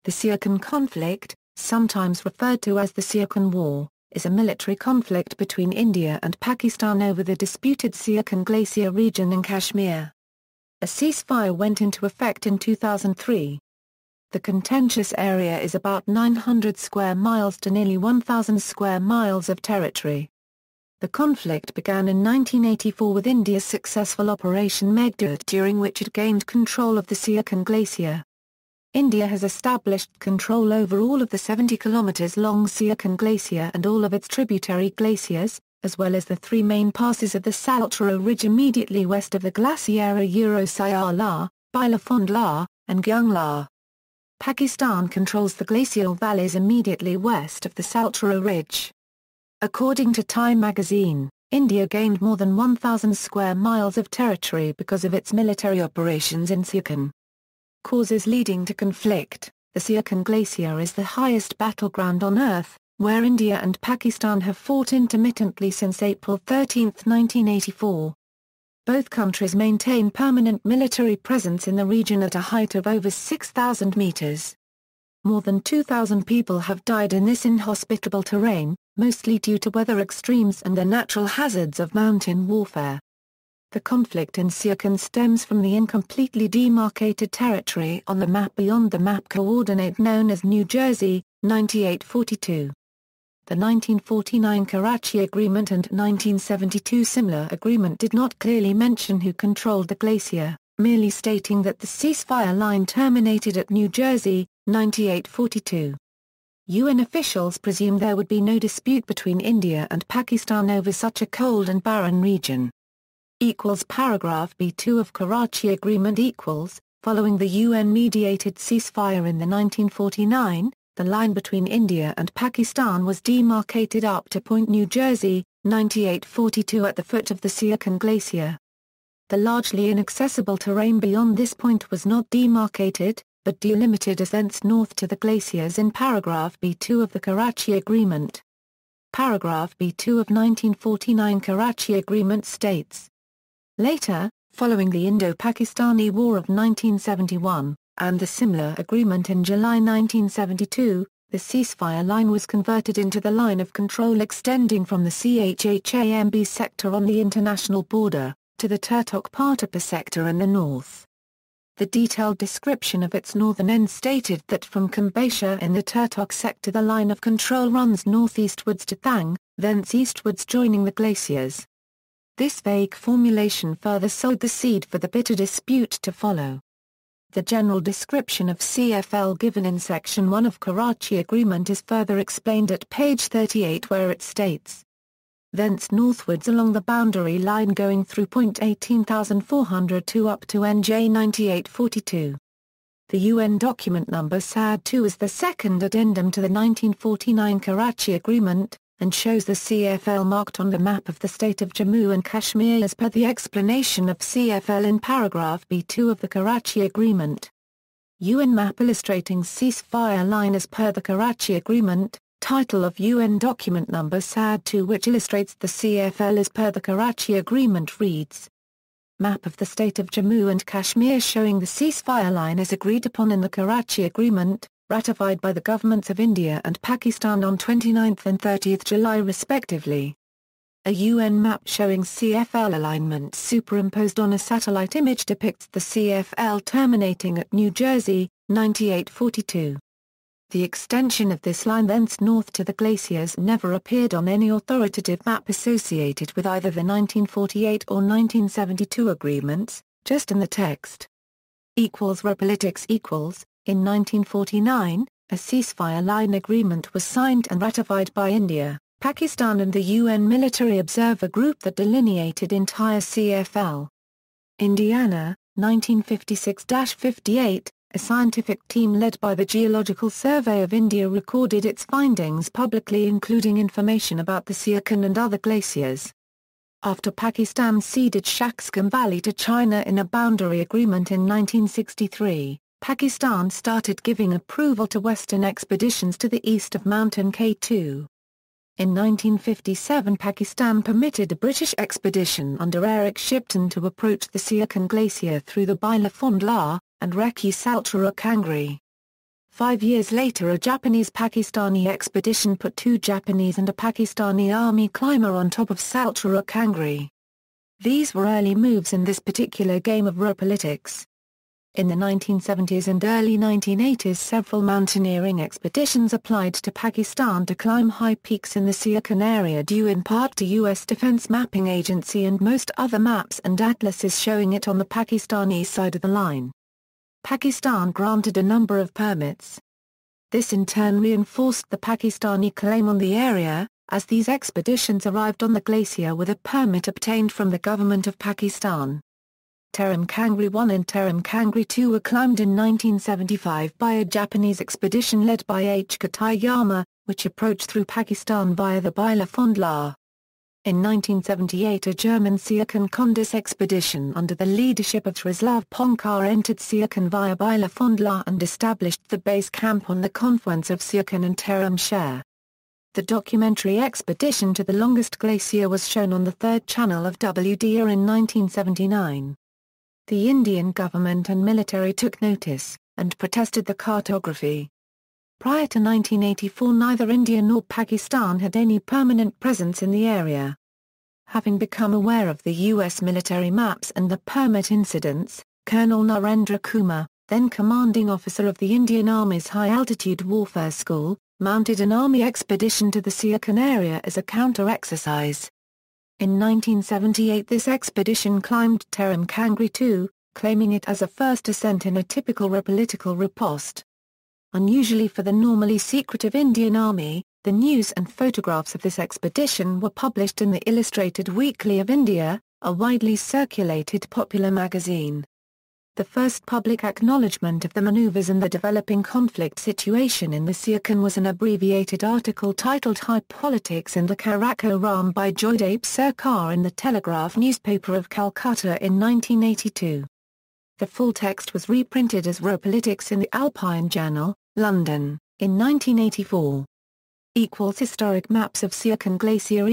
The Siachen Conflict, sometimes referred to as the Siachen War, is a military conflict between India and Pakistan over the disputed Siachen Glacier region in Kashmir. A ceasefire went into effect in 2003. The contentious area is about 900 square miles to nearly 1,000 square miles of territory. The conflict began in 1984 with India's successful Operation Meghdoot, during which it gained control of the Siachen Glacier. India has established control over all of the 70 kilometres long Siachen Glacier and all of its tributary glaciers, as well as the three main passes of the Saltoro Ridge immediately west of the glacier Siachen La, Bilafond La, and Gyong La. Pakistan controls the glacial valleys immediately west of the Saltoro Ridge. According to Time magazine, India gained more than 1,000 square miles of territory because of its military operations in Siachen. Causes leading to conflict. The Siachen Glacier is the highest battleground on Earth, where India and Pakistan have fought intermittently since April 13, 1984. Both countries maintain permanent military presence in the region at a height of over 6,000 meters. More than 2,000 people have died in this inhospitable terrain, mostly due to weather extremes and the natural hazards of mountain warfare. The conflict in Siachen stems from the incompletely demarcated territory on the map beyond the map coordinate known as New Jersey, 9842. The 1949 Karachi Agreement and 1972 Simla Agreement did not clearly mention who controlled the glacier, merely stating that the ceasefire line terminated at New Jersey, 9842. UN officials presumed there would be no dispute between India and Pakistan over such a cold and barren region. Paragraph B2 of Karachi Agreement following the UN-mediated ceasefire in the 1949, the line between India and Pakistan was demarcated up to Point New Jersey, 9842 at the foot of the Siachen Glacier. The largely inaccessible terrain beyond this point was not demarcated, but delimited as thence north to the glaciers in paragraph B2 of the Karachi Agreement. Paragraph B2 of 1949 Karachi Agreement states, later, following the Indo-Pakistani War of 1971, and the Simla Agreement in July 1972, the ceasefire line was converted into the line of control extending from the Chhamb sector on the international border, to the Turtok Partapa sector in the north. The detailed description of its northern end stated that from Kambasha in the Turtok sector the line of control runs northeastwards to Thang, thence eastwards joining the glaciers. This vague formulation further sowed the seed for the bitter dispute to follow. The general description of CFL given in Section 1 of Karachi Agreement is further explained at page 38 where it states, thence northwards along the boundary line going through point 18,402 up to NJ 9842. The UN document number SAD-2 is the second addendum to the 1949 Karachi Agreement, and shows the CFL marked on the map of the state of Jammu and Kashmir as per the explanation of CFL in paragraph B2 of the Karachi Agreement. UN map illustrating ceasefire line as per the Karachi Agreement, title of UN document number SAD-2 which illustrates the CFL as per the Karachi Agreement reads, map of the state of Jammu and Kashmir showing the ceasefire line as agreed upon in the Karachi Agreement, ratified by the governments of India and Pakistan on 29 and 30 July respectively. A UN map showing CFL alignment superimposed on a satellite image depicts the CFL terminating at New Jersey, 9842. The extension of this line thence north to the glaciers never appeared on any authoritative map associated with either the 1948 or 1972 agreements, just in the text. Repolitics In 1949, a ceasefire line agreement was signed and ratified by India, Pakistan and the UN Military Observer Group that delineated entire CFL. Indiana, 1956-58, a scientific team led by the Geological Survey of India recorded its findings publicly including information about the Siachen and other glaciers. After Pakistan ceded Shaksgam Valley to China in a boundary agreement in 1963, Pakistan started giving approval to Western expeditions to the east of Mountain K2. In 1957 Pakistan permitted a British expedition under Eric Shipton to approach the Siachen Glacier through the Bilafond La, and Reki Saltoro Ridge. 5 years later, a Japanese-Pakistani expedition put 2 Japanese and a Pakistani army climber on top of Saltoro Ridge. These were early moves in this particular game of row politics. In the 1970s and early 1980s, several mountaineering expeditions applied to Pakistan to climb high peaks in the Siachen area, due in part to U.S. Defense Mapping Agency and most other maps and atlases showing it on the Pakistani side of the line. Pakistan granted a number of permits. This in turn reinforced the Pakistani claim on the area, as these expeditions arrived on the glacier with a permit obtained from the government of Pakistan. Terim Kangri 1 and Terim Kangri 2 were climbed in 1975 by a Japanese expedition led by H. Katayama, which approached through Pakistan via the Bilafond. In 1978, a German Siachen Conflict expedition under the leadership of Trzslav Ponkar entered Siachen via Bilafond and established the base camp on the confluence of Siachen and Terim Share. The documentary Expedition to the Longest Glacier was shown on the third channel of WDR in 1979. The Indian government and military took notice, and protested the cartography. Prior to 1984, neither India nor Pakistan had any permanent presence in the area. Having become aware of the U.S. military maps and the permit incidents, Colonel Narendra Kumar, then commanding officer of the Indian Army's High-Altitude Warfare School, mounted an army expedition to the Siachen area as a counter-exercise. In 1978, this expedition climbed Terim Kangri 2, claiming it as a first ascent in a typical political riposte. Unusually for the normally secretive Indian Army, the news and photographs of this expedition were published in the Illustrated Weekly of India, a widely circulated popular magazine. The first public acknowledgement of the maneuvers and the developing conflict situation in the Siachen was an abbreviated article titled High Politics in the Karakoram by Joydeep Sarkar in the Telegraph newspaper of Calcutta in 1982. The full text was reprinted as Row Politics in the Alpine Journal, London, in 1984. Historic maps of Siachen Glacier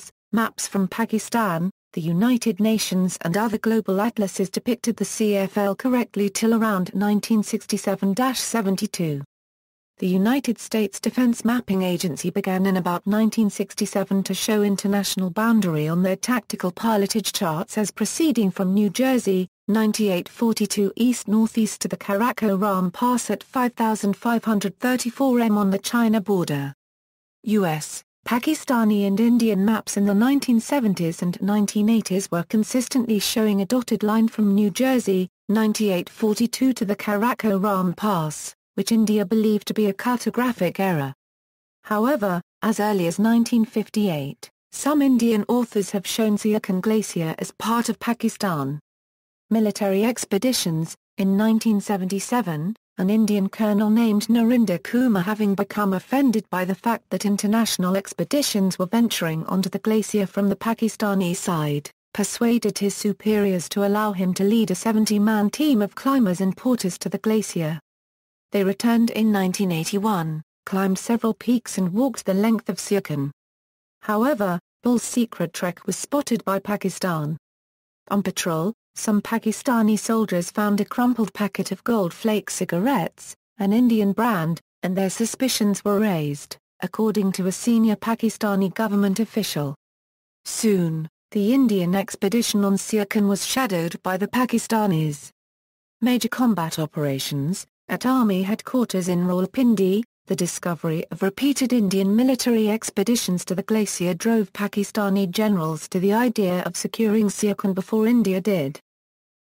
= maps from Pakistan. The United Nations and other global atlases depicted the CFL correctly till around 1967-72. The United States Defense Mapping Agency began in about 1967 to show international boundary on their tactical pilotage charts as proceeding from New Jersey, 9842 east-northeast to the Karakoram Pass at 5,534 m on the China border. U.S., Pakistani and Indian maps in the 1970s and 1980s were consistently showing a dotted line from New Jersey, 9842 to the Karakoram Pass, which India believed to be a cartographic error. However, as early as 1958, some Indian authors have shown Siachen Glacier as part of Pakistan. Military expeditions. In 1977, an Indian colonel named Narendra Kumar, having become offended by the fact that international expeditions were venturing onto the glacier from the Pakistani side, persuaded his superiors to allow him to lead a 70-man team of climbers and porters to the glacier. They returned in 1981, climbed several peaks and walked the length of Siachen. However, Bull's secret trek was spotted by Pakistan. On patrol, some Pakistani soldiers found a crumpled packet of Gold Flake cigarettes, an Indian brand, and their suspicions were raised, according to a senior Pakistani government official. Soon, the Indian expedition on Siachen was shadowed by the Pakistanis. Major combat operations. At Army headquarters in Rawalpindi, the discovery of repeated Indian military expeditions to the glacier drove Pakistani generals to the idea of securing Siachen before India did.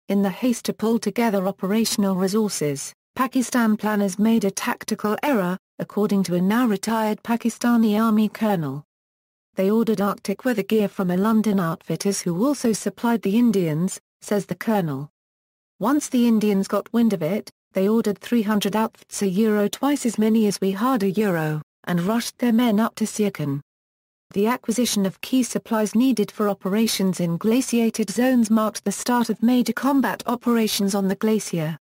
In the haste to pull together operational resources, Pakistan planners made a tactical error, according to a now-retired Pakistani Army colonel. They ordered Arctic weather gear from a London outfitters who also supplied the Indians, says the colonel. Once the Indians got wind of it, they ordered 300 outfits, twice as many as we had, and rushed their men up to Siachen. The acquisition of key supplies needed for operations in glaciated zones marked the start of major combat operations on the glacier.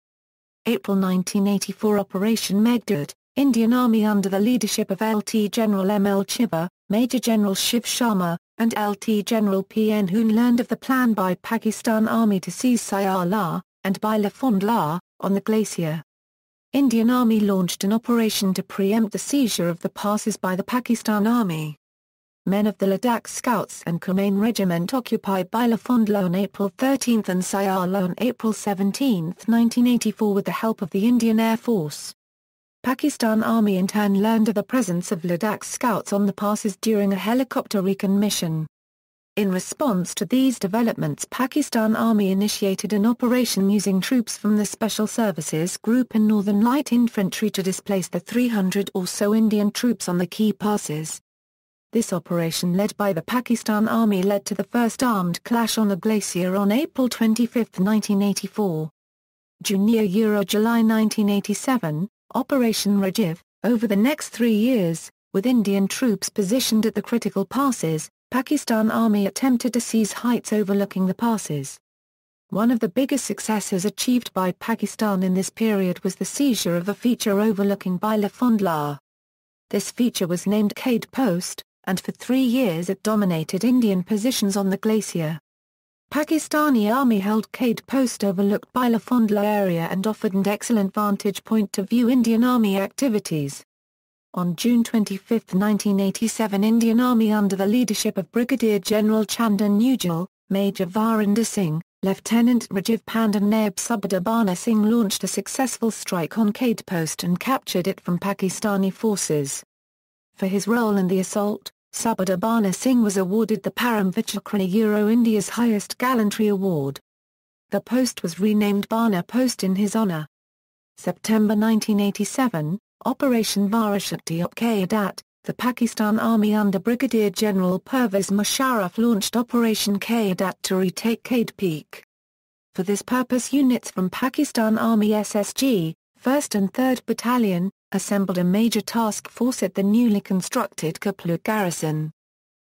April 1984 Operation Meghdoot, Indian Army under the leadership of Lt. General M. L. Chiba, Major General Shiv Sharma, and Lt. General P. N. Hoon learned of the plan by Pakistan Army to seize Siar La, and Bilafond La, on the glacier. Indian Army launched an operation to preempt the seizure of the passes by the Pakistan Army. Men of the Ladakh Scouts and Kumain Regiment occupied Bilafond on April 13 and Siachen on April 17, 1984 with the help of the Indian Air Force. Pakistan Army in turn learned of the presence of Ladakh Scouts on the passes during a helicopter recon mission. In response to these developments, Pakistan Army initiated an operation using troops from the Special Services Group and Northern Light Infantry to displace the 300 or so Indian troops on the key passes. This operation led by the Pakistan Army led to the first armed clash on the glacier on April 25, 1984. July 1987, Operation Meghdoot. Over the next 3 years, with Indian troops positioned at the critical passes, Pakistan Army attempted to seize heights overlooking the passes. One of the biggest successes achieved by Pakistan in this period was the seizure of a feature overlooking Bilafond. This feature was named Cade Post, and for 3 years it dominated Indian positions on the glacier. Pakistani Army held Cade Post overlooked Bilafond area and offered an excellent vantage point to view Indian Army activities. On June 25, 1987, Indian Army under the leadership of Brigadier General Chandan Nujal, Major Varinder Singh, Lieutenant Rajiv Pand and Naib Subedar Bana Singh launched a successful strike on Cade Post and captured it from Pakistani forces. For his role in the assault, Subedar Bana Singh was awarded the Param Vir Chakra, India's highest gallantry award. The post was renamed Bana Post in his honour. September 1987, Operation Varashakti op Meghdoot, the Pakistan Army under Brigadier General Pervez Musharraf launched Operation Meghdoot to retake Cade Peak. For this purpose, units from Pakistan Army SSG, 1st and 3rd Battalion, assembled a major task force at the newly constructed Kaplu garrison.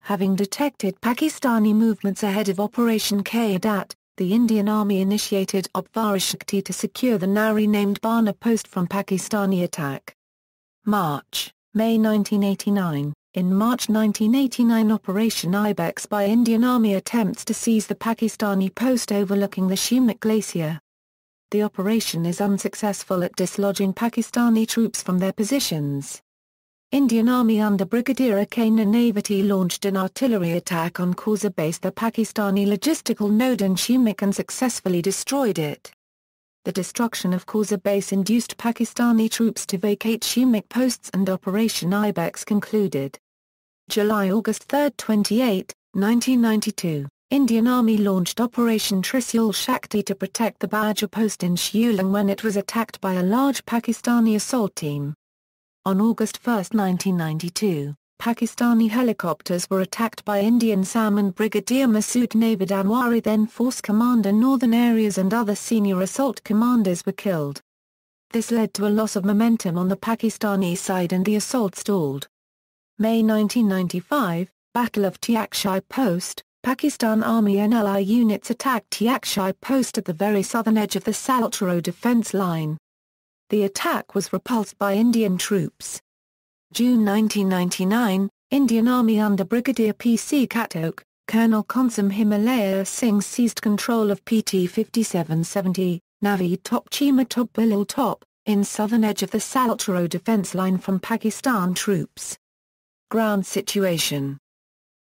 Having detected Pakistani movements ahead of Operation Meghdoot, the Indian Army initiated Op Varashakti to secure the now renamed Bana Post from Pakistani attack. May 1989. In March 1989, Operation Ibex by Indian Army attempts to seize the Pakistani post overlooking the Siachen Glacier. The operation is unsuccessful at dislodging Pakistani troops from their positions. Indian Army under Brigadier A.K. Nanavati launched an artillery attack on Khorza Base, the Pakistani logistical node in Siachen, and successfully destroyed it. The destruction of Khorza Base induced Pakistani troops to vacate Siachen posts and Operation Ibex concluded. July-August 3, 28, 1992, Indian Army launched Operation Trisul Shakti to protect the Badger post in Shillong when it was attacked by a large Pakistani assault team. On August 1, 1992, Pakistani helicopters were attacked by Indian SAM and Brigadier Masood Navid Anwari, then Force Commander Northern Areas, and other senior assault commanders were killed. This led to a loss of momentum on the Pakistani side and the assault stalled. May 1995, Battle of Tiakshai Post, Pakistan Army NLI units attacked Tiakshai Post at the very southern edge of the Saltoro defence line. The attack was repulsed by Indian troops. June 1999, Indian Army under Brigadier P.C. Katok, Colonel Konsam Himalaya Singh seized control of PT 5770, Naveed Top Chima Top Bilal Top, in southern edge of the Saltoro defence line from Pakistan troops. Ground situation.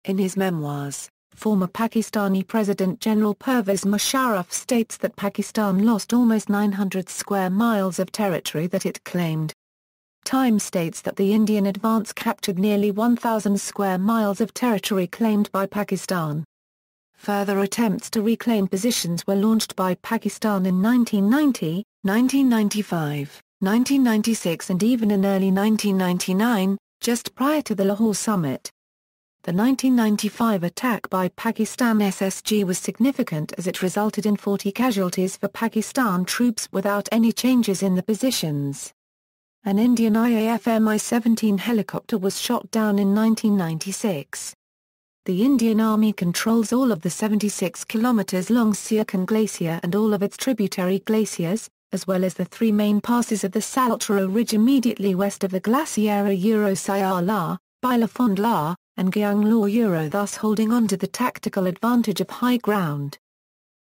In his memoirs, former Pakistani President General Pervez Musharraf states that Pakistan lost almost 900 square miles of territory that it claimed. Time states that the Indian advance captured nearly 1,000 square miles of territory claimed by Pakistan. Further attempts to reclaim positions were launched by Pakistan in 1990, 1995, 1996 and even in early 1999, just prior to the Lahore summit. The 1995 attack by Pakistan SSG was significant as it resulted in 40 casualties for Pakistan troops without any changes in the positions. An Indian IAF Mi-17 helicopter was shot down in 1996. The Indian Army controls all of the 76 kilometres long Siachen Glacier and all of its tributary glaciers, as well as the 3 main passes of the Saltoro Ridge immediately west of the glacier Siachen, Bilafond and Gyong, thus holding on to the tactical advantage of high ground.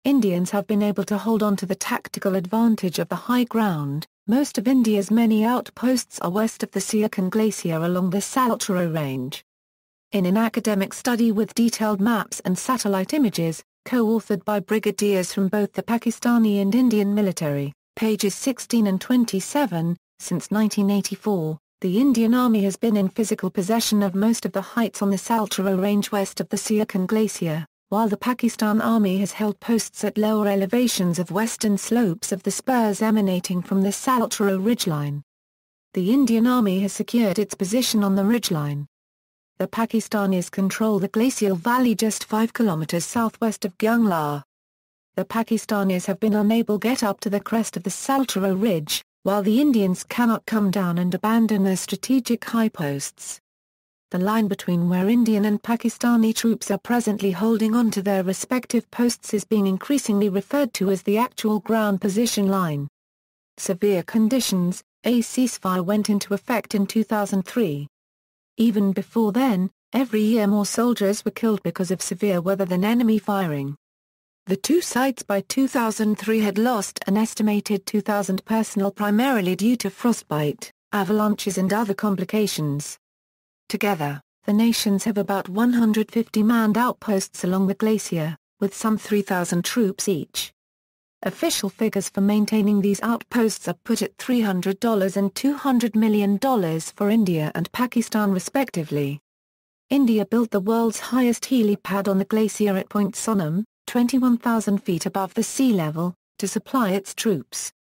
Indians have been able to hold on to the tactical advantage of the high ground, Most of India's many outposts are west of the Siachen Glacier along the Saltoro Range. In an academic study with detailed maps and satellite images, co-authored by brigadiers from both the Pakistani and Indian military, pages 16 and 27, since 1984, the Indian Army has been in physical possession of most of the heights on the Saltoro Range west of the Siachen Glacier, while the Pakistan Army has held posts at lower elevations of western slopes of the spurs emanating from the Saltoro ridgeline. The Indian Army has secured its position on the ridgeline. The Pakistanis control the glacial valley just 5 kilometres southwest of Gyong. The Pakistanis have been unable to get up to the crest of the Saltoro Ridge, while the Indians cannot come down and abandon their strategic high posts. The line between where Indian and Pakistani troops are presently holding on to their respective posts is being increasingly referred to as the actual ground position line. Severe conditions. A ceasefire went into effect in 2003. Even before then, every year more soldiers were killed because of severe weather than enemy firing. The two sides by 2003 had lost an estimated 2,000 personnel primarily due to frostbite, avalanches and other complications. Together, the nations have about 150 manned outposts along the glacier, with some 3,000 troops each. Official figures for maintaining these outposts are put at $300 and $200 million for India and Pakistan respectively. India built the world's highest helipad on the glacier at Point Sonam, 21,000 feet above the sea level, to supply its troops.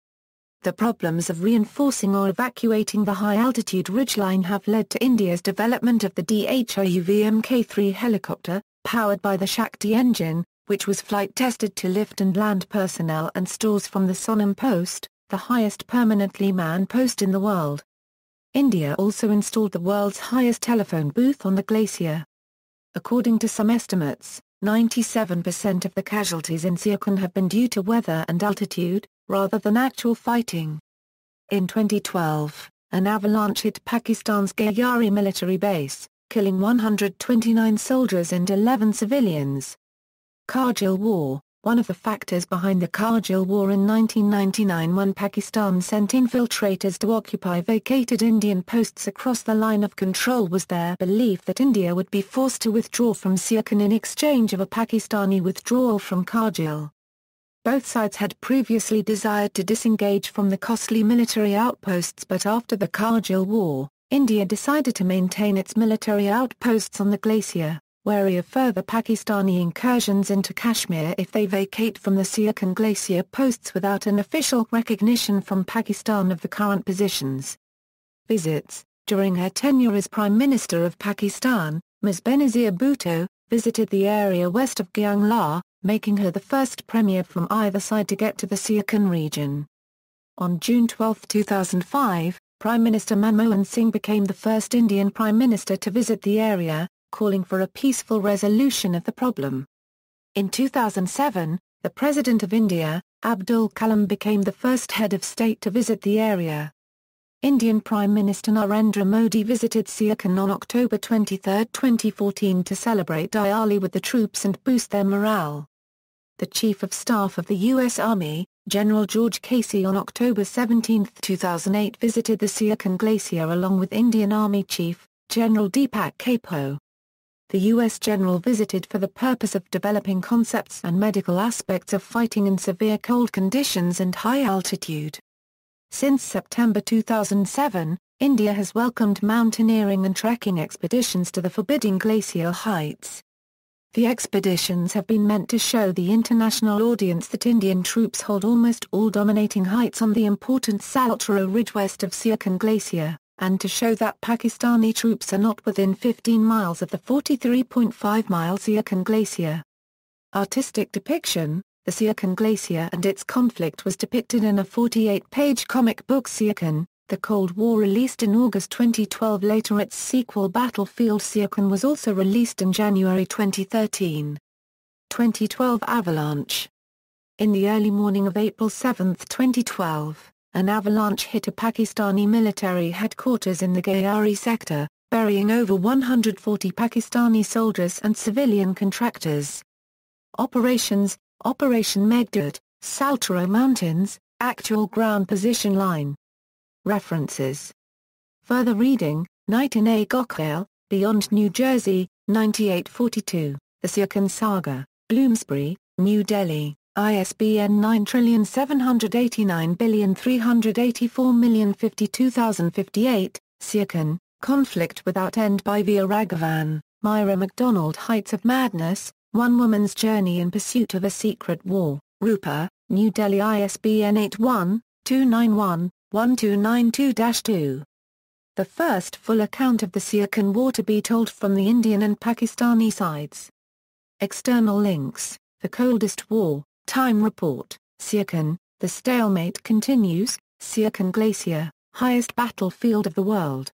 The problems of reinforcing or evacuating the high-altitude ridgeline have led to India's development of the Dhru Mk3 helicopter, powered by the Shakti engine, which was flight-tested to lift and land personnel and stores from the Sonam post, the highest permanently manned post in the world. India also installed the world's highest telephone booth on the glacier. According to some estimates, 97% of the casualties in Siachen have been due to weather and altitude, rather than actual fighting. In 2012, an avalanche hit Pakistan's Gyong military base, killing 129 soldiers and 11 civilians. Kargil War. One of the factors behind the Kargil War in 1999 when Pakistan sent infiltrators to occupy vacated Indian posts across the line of control was their belief that India would be forced to withdraw from Siachen in exchange of a Pakistani withdrawal from Kargil. Both sides had previously desired to disengage from the costly military outposts, but after the Kargil War, India decided to maintain its military outposts on the glacier, wary of further Pakistani incursions into Kashmir if they vacate from the Siachen Glacier posts without an official recognition from Pakistan of the current positions. Visits. During her tenure as Prime Minister of Pakistan, Ms. Benazir Bhutto visited the area west of Gyong, making her the first premier from either side to get to the Siachen region. On June 12, 2005, Prime Minister Manmohan Singh became the first Indian Prime Minister to visit the area, calling for a peaceful resolution of the problem. In 2007, the President of India, Abdul Kalam, became the first head of state to visit the area. Indian Prime Minister Narendra Modi visited Siachen on October 23, 2014 to celebrate Diwali with the troops and boost their morale. The Chief of Staff of the U.S. Army, General George Casey, on October 17, 2008 visited the Siachen Glacier along with Indian Army Chief, General Deepak Kapoor. The U.S. general visited for the purpose of developing concepts and medical aspects of fighting in severe cold conditions and high altitude. Since September 2007, India has welcomed mountaineering and trekking expeditions to the forbidding glacial heights. The expeditions have been meant to show the international audience that Indian troops hold almost all dominating heights on the important Saltoro Ridge west of Siachen Glacier, and to show that Pakistani troops are not within 15 miles of the 43.5-mile Siachen Glacier. Artistic depiction. The Siachen Glacier and its conflict was depicted in a 48-page comic book Siachen, The Cold War, released in August 2012. Later its sequel Battlefield Siachen was also released in January 2013. 2012 Avalanche. In the early morning of April 7, 2012, an avalanche hit a Pakistani military headquarters in the Gyong sector, burying over 140 Pakistani soldiers and civilian contractors. Operations. Operation Meghdoot, Saltoro Mountains, actual ground position line. References. Further reading, Night in a Gokhale, Beyond New Jersey, 9842, The Siachen Saga, Bloomsbury, New Delhi, ISBN 9789384052058, Siachen, Conflict Without End by V. Raghavan, Myra MacDonald Heights of Madness, One Woman's Journey in Pursuit of a Secret War, Rupa, New Delhi ISBN 81-291-1292-2. The first full account of the Siachen War to be told from the Indian and Pakistani sides. External links, The Coldest War, Time Report, Siachen, The Stalemate Continues, Siachen Glacier, Highest Battlefield of the World.